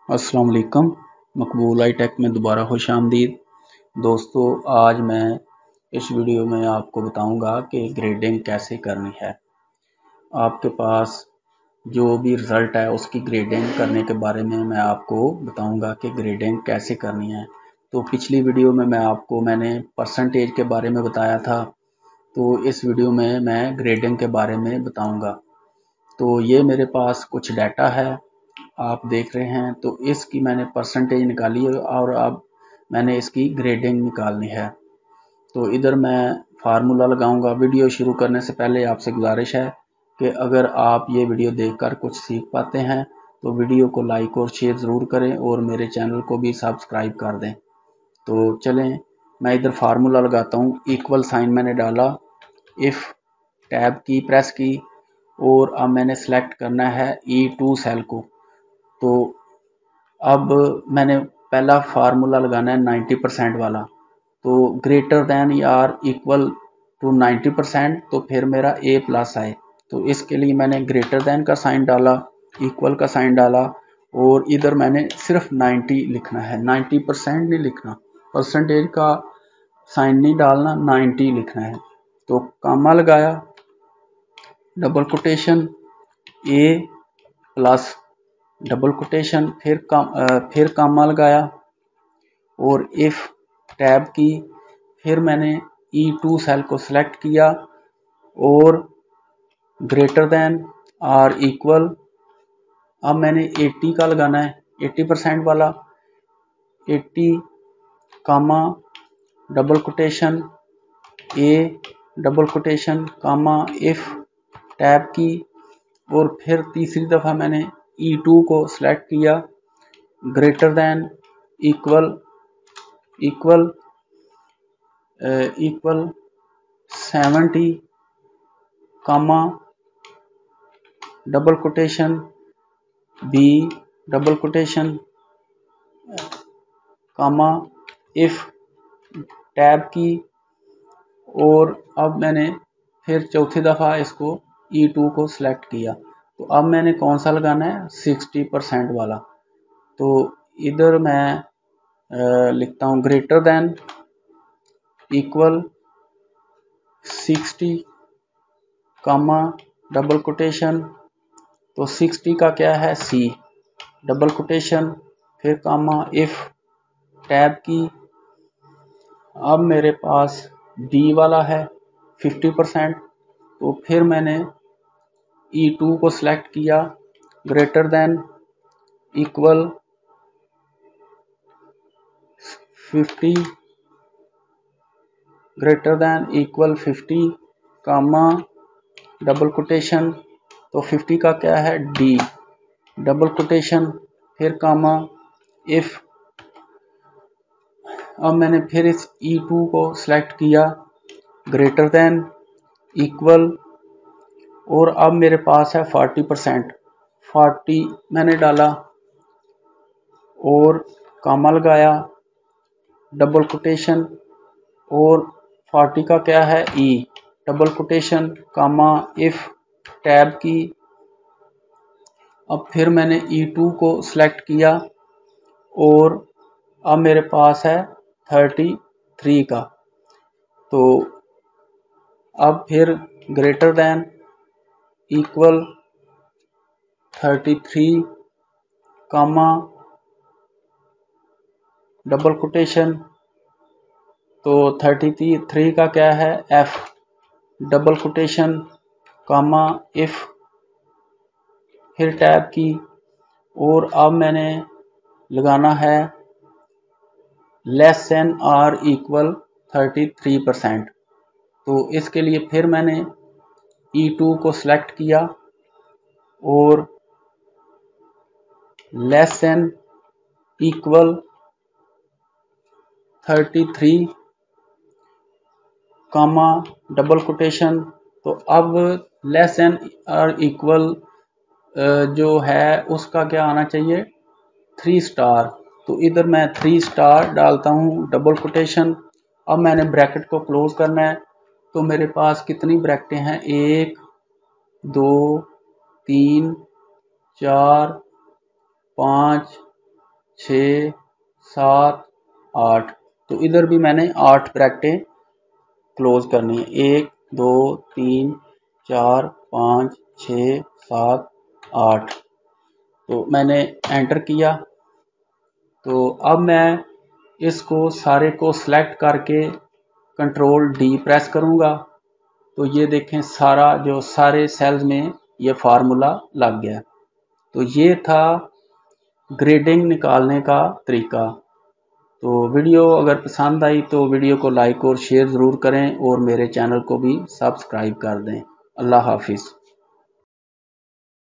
अस्सलाम वालेकुम। मकबूल I take में दोबारा खुश आमदीद। दोस्तों, आज मैं इस वीडियो में आपको बताऊंगा कि ग्रेडिंग कैसे करनी है। आपके पास जो भी रिज़ल्ट है उसकी ग्रेडिंग करने के बारे में मैं आपको बताऊंगा कि ग्रेडिंग कैसे करनी है। तो पिछली वीडियो में मैंने परसेंटेज के बारे में बताया था, तो इस वीडियो में मैं ग्रेडिंग के बारे में बताऊंगा। तो ये मेरे पास कुछ डाटा है, आप देख रहे हैं। तो इसकी मैंने परसेंटेज निकाली है और अब मैंने इसकी ग्रेडिंग निकालनी है। तो इधर मैं फार्मूला लगाऊंगा। वीडियो शुरू करने से पहले आपसे गुजारिश है कि अगर आप ये वीडियो देखकर कुछ सीख पाते हैं तो वीडियो को लाइक और शेयर ज़रूर करें और मेरे चैनल को भी सब्सक्राइब कर दें। तो चलें, मैं इधर फार्मूला लगाता हूँ। इक्वल साइन मैंने डाला, इफ़ टैब की प्रेस की और अब मैंने सेलेक्ट करना है E2 सेल को। तो अब मैंने पहला फार्मूला लगाना है 90% वाला। तो ग्रेटर दैन या इक्वल टू 90%, तो फिर मेरा ए प्लस आए। तो इसके लिए मैंने ग्रेटर दैन का साइन डाला, इक्वल का साइन डाला और इधर मैंने सिर्फ 90 लिखना है, 90% नहीं लिखना, परसेंटेज का साइन नहीं डालना, 90 लिखना है। तो कामा लगाया, डबल कोटेशन, ए प्लस डबल कोटेशन, फिर कामा लगाया और इफ़ टैब की, फिर मैंने E2 सेल को सिलेक्ट किया और ग्रेटर दैन और इक्वल, अब मैंने 80 का लगाना है, 80% वाला, 80 comma double quotation, A double quotation comma if tab key और फिर तीसरी दफ़ा मैंने E2 को सिलेक्ट किया, greater than equal 70 comma double quotation, B double quotation comma if tab key और अब मैंने फिर चौथी दफ़ा इसको E2 को सिलेक्ट किया। तो अब मैंने कौन सा लगाना है, 60% वाला। तो इधर मैं लिखता हूँ ग्रेटर दैन इक्वल 60 कामा डबल कोटेशन, तो 60 का क्या है, सी डबल कोटेशन, फिर कामा इफ़ टैब की। अब मेरे पास बी वाला है 50%, तो फिर मैंने E2 को सिलेक्ट किया, greater than equal 50, greater than equal 50 कामा डबल कोटेशन, तो 50 का क्या है, डी डबल कोटेशन, फिर कामा इफ़। अब मैंने फिर इस E2 को सिलेक्ट किया, ग्रेटर दैन इक्वल, और अब मेरे पास है 40%, 40 मैंने डाला और कामा लगाया, डबल कोटेशन और 40 का क्या है, E double quotation comma if tab key. अब फिर मैंने E2 को सिलेक्ट किया और अब मेरे पास है 33 का। तो अब फिर greater than equal 33 comma double quotation, तो 33 का क्या है, F double quotation comma if, फिर टैब की और अब मैंने लगाना है लेस देन और इक्वल 33%। तो इसके लिए फिर मैंने E2 को सिलेक्ट किया और less than equal 33 comma double quotation. तो अब लेस देन और इक्वल जो है उसका क्या आना चाहिए, 3 स्टार। तो इधर मैं 3 स्टार डालता हूँ, डबल कोटेशन। अब मैंने ब्रैकेट को क्लोज करना है, तो मेरे पास कितनी ब्रैकेटें हैं, 1 2 3 4 5 6 7 8। तो इधर भी मैंने 8 ब्रैकेटें क्लोज करनी है। 1 2 3 4 5 6 7 8। तो मैंने एंटर किया। तो अब मैं इसको सारे को सिलेक्ट करके कंट्रोल डी प्रेस करूंगा। तो ये देखें सारे सेल्स में ये फार्मूला लग गया। तो ये था ग्रेडिंग निकालने का तरीका। तो वीडियो अगर पसंद आई तो वीडियो को लाइक और शेयर ज़रूर करें और मेरे चैनल को भी सब्सक्राइब कर दें। अल्लाह हाफिज़।